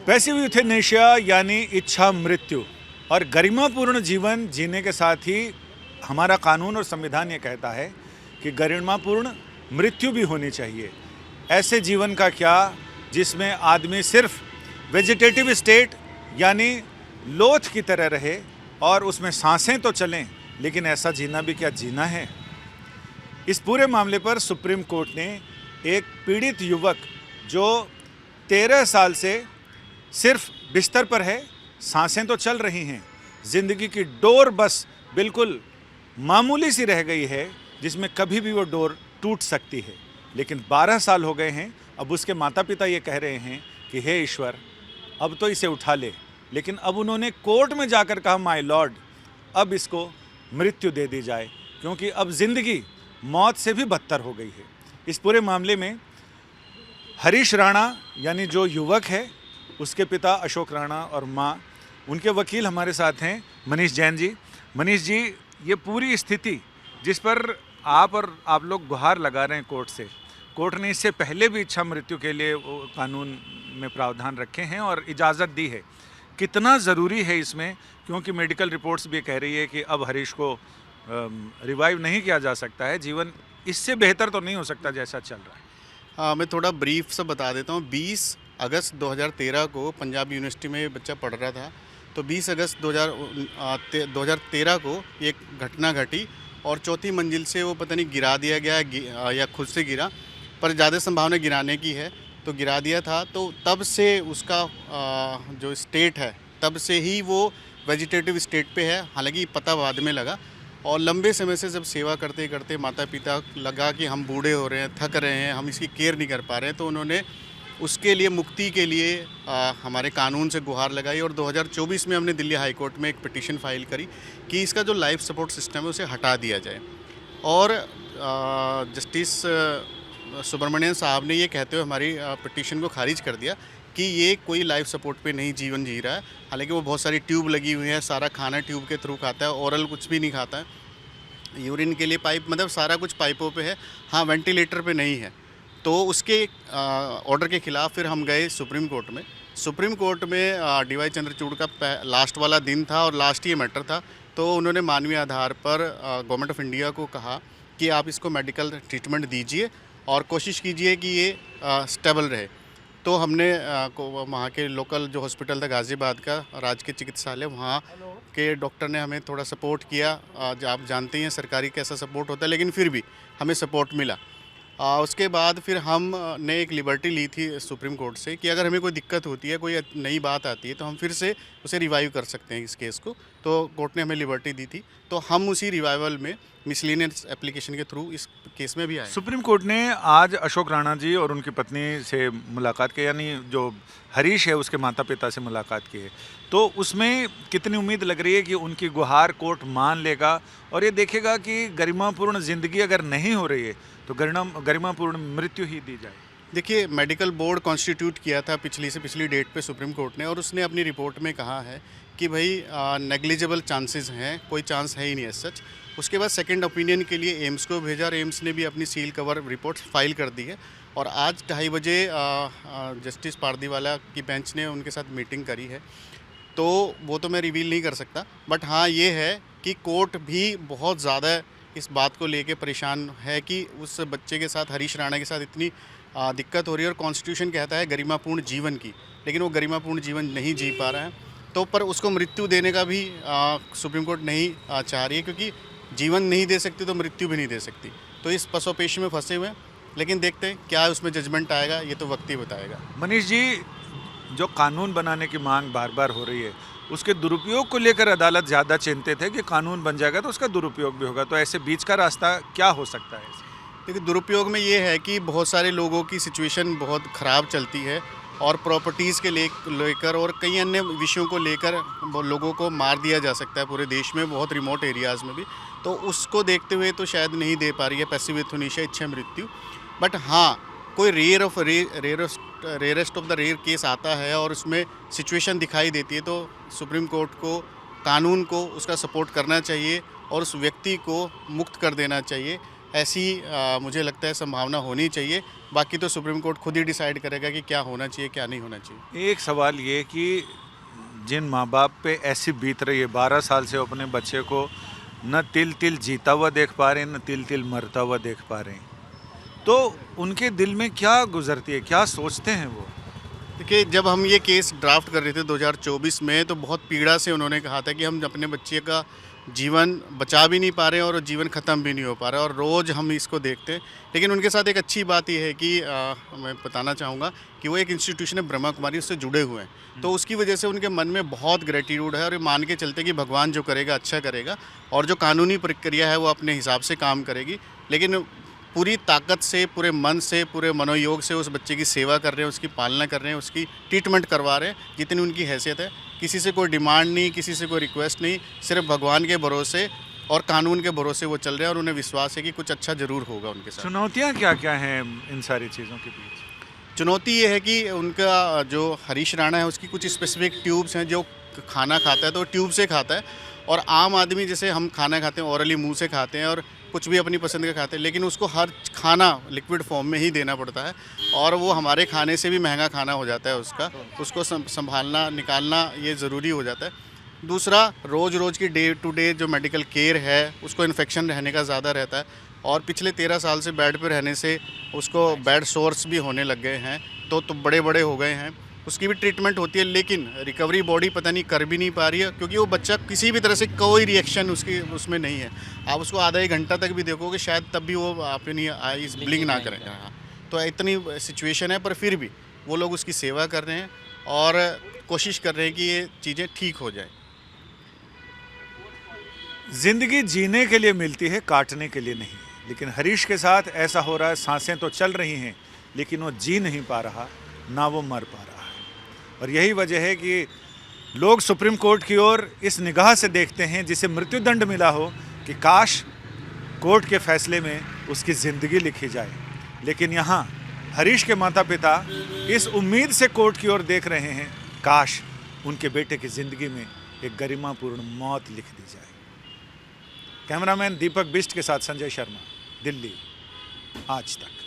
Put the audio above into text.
Passive euthanasia यानी इच्छा मृत्यु और गरिमापूर्ण जीवन जीने के साथ ही हमारा कानून और संविधान ये कहता है कि गरिमापूर्ण मृत्यु भी होनी चाहिए। ऐसे जीवन का क्या जिसमें आदमी सिर्फ वेजिटेटिव स्टेट यानी लोथ की तरह रहे और उसमें सांसें तो चलें, लेकिन ऐसा जीना भी क्या जीना है। इस पूरे मामले पर सुप्रीम कोर्ट ने एक पीड़ित युवक जो 13 साल से सिर्फ बिस्तर पर है, सांसें तो चल रही हैं, ज़िंदगी की डोर बस बिल्कुल मामूली सी रह गई है जिसमें कभी भी वो डोर टूट सकती है, लेकिन 12 साल हो गए हैं। अब उसके माता पिता ये कह रहे हैं कि हे ईश्वर, अब तो इसे उठा ले। लेकिन अब उन्होंने कोर्ट में जाकर कहा, माय लॉर्ड, अब इसको मृत्यु दे दी जाए, क्योंकि अब ज़िंदगी मौत से भी बदतर हो गई है। इस पूरे मामले में हरीश राणा यानी जो युवक है, उसके पिता अशोक राणा और माँ, उनके वकील हमारे साथ हैं मनीष जैन जी। मनीष जी, ये पूरी स्थिति जिस पर आप लोग गुहार लगा रहे हैं कोर्ट ने इससे पहले भी इच्छा मृत्यु के लिए वो कानून में प्रावधान रखे हैं और इजाज़त दी है, कितना ज़रूरी है इसमें, क्योंकि मेडिकल रिपोर्ट्स भी कह रही है कि अब हरीश को रिवाइव नहीं किया जा सकता है, जीवन इससे बेहतर तो नहीं हो सकता जैसा चल रहा है। मैं थोड़ा ब्रीफ सा बता देता हूँ। 20 अगस्त 2013 को पंजाब यूनिवर्सिटी में बच्चा पढ़ रहा था, तो 20 अगस्त 2013 को एक घटना घटी और चौथी मंजिल से वो पता नहीं गिरा दिया गया या खुद से गिरा, पर ज़्यादा संभावना गिराने की है, तो गिरा दिया था। तो तब से उसका जो स्टेट है, तब से ही वो वेजिटेटिव स्टेट पे है। हालांकि पता बाद में लगा, और लंबे समय से जब सेवा करते करते माता पिता लगा कि हम बूढ़े हो रहे हैं, थक रहे हैं, हम इसकी केयर नहीं कर पा रहे हैं, तो उन्होंने उसके लिए मुक्ति के लिए हमारे कानून से गुहार लगाई। और 2024 में हमने दिल्ली हाई कोर्ट में एक पिटीशन फाइल करी कि इसका जो लाइफ सपोर्ट सिस्टम है उसे हटा दिया जाए। और जस्टिस सुब्रमण्यन साहब ने ये कहते हुए हमारी पिटीशन को खारिज कर दिया कि ये कोई लाइफ सपोर्ट पे नहीं जीवन जी रहा है। हालांकि वो बहुत सारी ट्यूब लगी हुई है, सारा खाना ट्यूब के थ्रू खाता है, ओरल कुछ भी नहीं खाता है, यूरिन के लिए पाइप, मतलब सारा कुछ पाइपों पे है। हाँ, वेंटिलेटर पे नहीं है। तो उसके ऑर्डर के ख़िलाफ़ फिर हम गए सुप्रीम कोर्ट में। सुप्रीम कोर्ट में DY चंद्रचूड़ का लास्ट वाला दिन था और लास्ट ये मैटर था, तो उन्होंने मानवीय आधार पर गवर्नमेंट ऑफ इंडिया को कहा कि आप इसको मेडिकल ट्रीटमेंट दीजिए और कोशिश कीजिए कि ये स्टेबल रहे। तो हमने वहाँ के लोकल जो हॉस्पिटल था गाज़ियाबाद का राजकीय चिकित्सालय, वहाँ के डॉक्टर ने हमें थोड़ा सपोर्ट किया। आप जानते हैं सरकारी कैसा सपोर्ट होता है, लेकिन फिर भी हमें सपोर्ट मिला। उसके बाद फिर हमने एक लिबर्टी ली थी सुप्रीम कोर्ट से कि अगर हमें कोई दिक्कत होती है, कोई नई बात आती है, तो हम फिर से उसे रिवाइव कर सकते हैं इस केस को। तो कोर्ट ने हमें लिबर्टी दी थी, तो हम उसी रिवाइवल में मिसलेनियस एप्लीकेशन के थ्रू इस केस में भी आए। सुप्रीम कोर्ट ने आज अशोक राणा जी और उनकी पत्नी से मुलाकात की, यानी जो हरीश है उसके माता पिता से मुलाकात की है, तो उसमें कितनी उम्मीद लग रही है कि उनकी गुहार कोर्ट मान लेगा और ये देखेगा कि गरिमापूर्ण ज़िंदगी अगर नहीं हो रही है तो गरिमापूर्ण मृत्यु ही दी जाए। देखिए, मेडिकल बोर्ड कॉन्स्टिट्यूट किया था पिछली डेट पे सुप्रीम कोर्ट ने, और उसने अपनी रिपोर्ट में कहा है कि भाई नेग्लिजिबल चांसेस हैं, कोई चांस है ही नहीं एज सच। उसके बाद सेकंड ओपिनियन के लिए एम्स को भेजा और एम्स ने भी अपनी सील कवर रिपोर्ट फाइल कर दी है। और आज 2:30 बजे जस्टिस पारदीवाला की बेंच ने उनके साथ मीटिंग करी है, तो वो तो मैं रिवील नहीं कर सकता, बट हाँ ये है कि कोर्ट भी बहुत ज़्यादा इस बात को लेके परेशान है कि उस बच्चे के साथ, हरीश राणा के साथ इतनी दिक्कत हो रही है। और कॉन्स्टिट्यूशन कहता है गरिमापूर्ण जीवन की, लेकिन वो गरिमापूर्ण जीवन नहीं जी पा रहा है। तो पर उसको मृत्यु देने का भी सुप्रीम कोर्ट नहीं चाह रही है, क्योंकि जीवन नहीं दे सकती तो मृत्यु भी नहीं दे सकती। तो इस पसोपेश में फंसे हुए हैं, लेकिन देखते हैं क्या उसमें जजमेंट आएगा, ये तो वक्त ही बताएगा। मनीष जी, जो कानून बनाने की मांग बार बार हो रही है, उसके दुरुपयोग को लेकर अदालत ज़्यादा चिंतित है कि कानून बन जाएगा तो उसका दुरुपयोग भी होगा, तो ऐसे बीच का रास्ता क्या हो सकता है? देखिए, दुरुपयोग में ये है कि बहुत सारे लोगों की सिचुएशन बहुत ख़राब चलती है और प्रॉपर्टीज़ के लेकर और कई अन्य विषयों को लेकर लोगों को मार दिया जा सकता है पूरे देश में, बहुत रिमोट एरियाज़ में भी। तो उसको देखते हुए तो शायद नहीं दे पा रही है पैसिव यूथेनेशिया, इच्छा मृत्यु। बट हाँ, कोई rarest of the rare case आता है और उसमें सिचुएशन दिखाई देती है, तो सुप्रीम कोर्ट को, कानून को उसका सपोर्ट करना चाहिए और उस व्यक्ति को मुक्त कर देना चाहिए। ऐसी मुझे लगता है संभावना होनी चाहिए। बाकी तो सुप्रीम कोर्ट खुद ही डिसाइड करेगा कि क्या होना चाहिए, क्या नहीं होना चाहिए। एक सवाल ये कि जिन माँ बाप पे ऐसी बीत रही है, 12 साल से वो अपने बच्चे को न तिल तिल जीता हुआ देख पा रहे हैं, न तिल तिल मरता हुआ देख पा रहे हैं, तो उनके दिल में क्या गुजरती है, क्या सोचते हैं वो? देखिए, जब हम ये केस ड्राफ्ट कर रहे थे 2024 में, तो बहुत पीड़ा से उन्होंने कहा था कि हम अपने बच्चे का जीवन बचा भी नहीं पा रहे हैं और जीवन ख़त्म भी नहीं हो पा रहा है, और रोज़ हम इसको देखते हैं। लेकिन उनके साथ एक अच्छी बात यह है कि मैं बताना चाहूँगा कि वो एक इंस्टीट्यूशन है ब्रह्मा कुमारी, उससे जुड़े हुए हैं, तो उसकी वजह से उनके मन में बहुत ग्रेटिट्यूड है और ये मान के चलते कि भगवान जो करेगा अच्छा करेगा, और जो कानूनी प्रक्रिया है वो अपने हिसाब से काम करेगी। लेकिन पूरी ताकत से, पूरे मन से, पूरे मनोयोग से उस बच्चे की सेवा कर रहे हैं, उसकी पालना कर रहे हैं, उसकी ट्रीटमेंट करवा रहे हैं जितनी उनकी हैसियत है। किसी से कोई डिमांड नहीं, किसी से कोई रिक्वेस्ट नहीं, सिर्फ भगवान के भरोसे और कानून के भरोसे वो चल रहे हैं, और उन्हें विश्वास है कि कुछ अच्छा ज़रूर होगा उनके साथ। चुनौतियाँ क्या क्या हैं इन सारी चीज़ों के बीच? चुनौती ये है कि उनका जो हरीश राणा है उसकी कुछ स्पेसिफिक ट्यूब्स हैं, जो खाना खाता है तो ट्यूब से खाता है, और आम आदमी जैसे हम खाना खाते हैं ओरली मुंह से खाते हैं और कुछ भी अपनी पसंद का खाते हैं, लेकिन उसको हर खाना लिक्विड फॉर्म में ही देना पड़ता है, और वो हमारे खाने से भी महंगा खाना हो जाता है उसको संभालना, निकालना ये ज़रूरी हो जाता है। दूसरा, रोज़ की डे टू डे जो मेडिकल केयर है उसको इन्फेक्शन रहने का ज़्यादा रहता है, और पिछले 13 साल से बेड पर रहने से उसको बेड सोर्स भी होने लग गए हैं, तो बड़े हो गए हैं, उसकी भी ट्रीटमेंट होती है, लेकिन रिकवरी बॉडी पता नहीं कर भी नहीं पा रही है, क्योंकि वो बच्चा किसी भी तरह से कोई रिएक्शन उसमें नहीं है। आप उसको आधा एक घंटा तक भी देखोगे शायद तब भी वो अपनी आईज ब्लिंक ना करें। हाँ, तो इतनी सिचुएशन है, पर फिर भी वो लोग उसकी सेवा कर रहे हैं और कोशिश कर रहे हैं कि ये चीज़ें ठीक हो जाए। जिंदगी जीने के लिए मिलती है, काटने के लिए नहीं। लेकिन हरीश के साथ ऐसा हो रहा है, सांसें तो चल रही हैं लेकिन वो जी नहीं पा रहा, ना वो मर पा रहा है। और यही वजह है कि लोग सुप्रीम कोर्ट की ओर इस निगाह से देखते हैं जिसे मृत्युदंड मिला हो, कि काश कोर्ट के फैसले में उसकी ज़िंदगी लिखी जाए। लेकिन यहाँ हरीश के माता पिता इस उम्मीद से कोर्ट की ओर देख रहे हैं, काश उनके बेटे की ज़िंदगी में एक गरिमापूर्ण मौत लिख दी जाए। कैमरामैन दीपक बिष्ट के साथ संजय शर्मा, दिल्ली, आज तक।